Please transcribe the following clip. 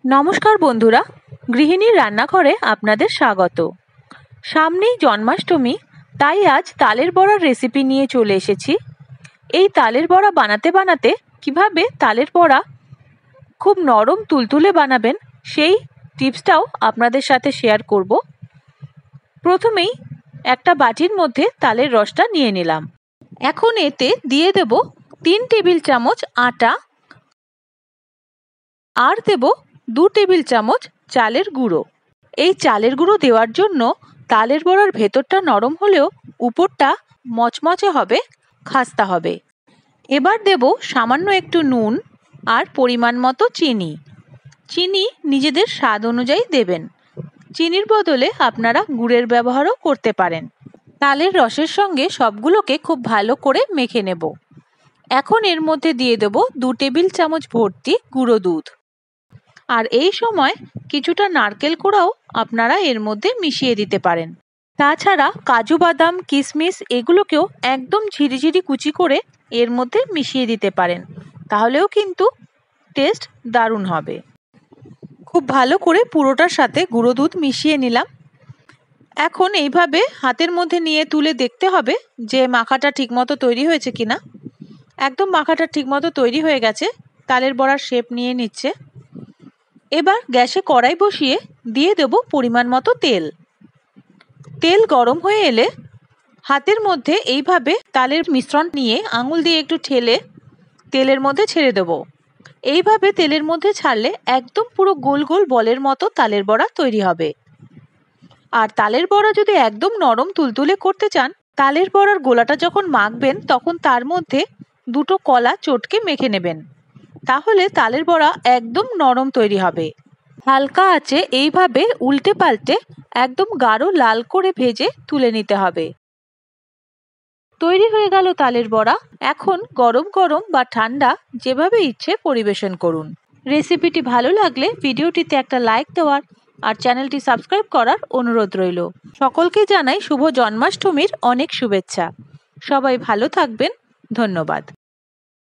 নমস্কার বন্ধুরা, গৃহিণীর রান্নাঘরে আপনাদের স্বাগত। সামনেই জন্মাষ্টমী, তাই আজ তালের বড়ার রেসিপি নিয়ে চলে এসেছি। এই তালের বড়া বানাতে বানাতে কিভাবে তালের বড়া খুব নরম তুলতুলে বানাবেন সেই টিপসটাও আপনাদের সাথে শেয়ার করব। প্রথমেই একটা বাটির মধ্যে তালের রসটা নিয়ে নিলাম। এখন এতে দিয়ে দেব 3 টেবিল চামচ আটা আর দেব 2 টেবিল চামচ চালের গুঁড়ো। এই চালের গুঁড়ো দেওয়ার জন্য তালের বড়ার ভেতরটা নরম হলেও উপরটা মচমচে হবে, খাস্তা হবে। এবার দেব সামান্য একটু নুন আর পরিমাণ মতো চিনি। চিনি নিজেদের স্বাদ অনুযায়ী দেবেন। চিনির বদলে আপনারা গুড়ের ব্যবহারও করতে পারেন। তালের রসের সঙ্গে সবগুলোকে খুব ভালো করে মেখে নেব। এখন এর মধ্যে দিয়ে দেব 2 টেবিল চামচ ভর্তি গুঁড়ো দুধ। আর এই সময় কিছুটা নারকেল কোড়াও আপনারা এর মধ্যে মিশিয়ে দিতে পারেন। তাছাড়া কাজু বাদাম, কিশমিশ এগুলোকেও একদম ঝিরিঝিরি কুচি করে এর মধ্যে মিশিয়ে দিতে পারেন, তাহলেও কিন্তু টেস্ট দারুণ হবে। খুব ভালো করে পুরোটার সাথে গুঁড়ো দুধ মিশিয়ে নিলাম। এখন এইভাবে হাতের মধ্যে নিয়ে তুলে দেখতে হবে যে মাখাটা ঠিকমতো তৈরি হয়েছে কিনা। একদম মাখাটা ঠিকমতো তৈরি হয়ে গেছে, তালের বড়ার শেপ নিয়ে নিচ্ছে। এবার গ্যাসে কড়াই বসিয়ে দিয়ে দেব পরিমাণ মতো তেল। তেল গরম হয়ে এলে হাতের মধ্যে এইভাবে তালের মিশ্রণ নিয়ে আঙুল দিয়ে একটু ঠেলে তেলের মধ্যে ছেড়ে দেব। এইভাবে তেলের মধ্যে ছাড়লে একদম পুরো গোল গোল বলের মতো তালের বড়া তৈরি হবে। আর তালের বড়া যদি একদম নরম তুলতুলে করতে চান, তালের বড়ার গোলাটা যখন মাখবেন তখন তার মধ্যে 2টো কলা চটকে মেখে নেবেন, তাহলে তালের বড়া একদম নরম তৈরি হবে। হালকা আঁচে এইভাবে উল্টে পাল্টে একদম গাঢ় লাল করে ভেজে তুলে নিতে হবে। তৈরি হয়ে গেল তালের বড়া। এখন গরম গরম বা ঠান্ডা যেভাবে ইচ্ছে পরিবেশন করুন। রেসিপিটি ভালো লাগলে ভিডিওটিতে একটা লাইক দেওয়ার আর চ্যানেলটি সাবস্ক্রাইব করার অনুরোধ রইল। সকলকে জানাই শুভ জন্মাষ্টমীর অনেক শুভেচ্ছা। সবাই ভালো থাকবেন। ধন্যবাদ।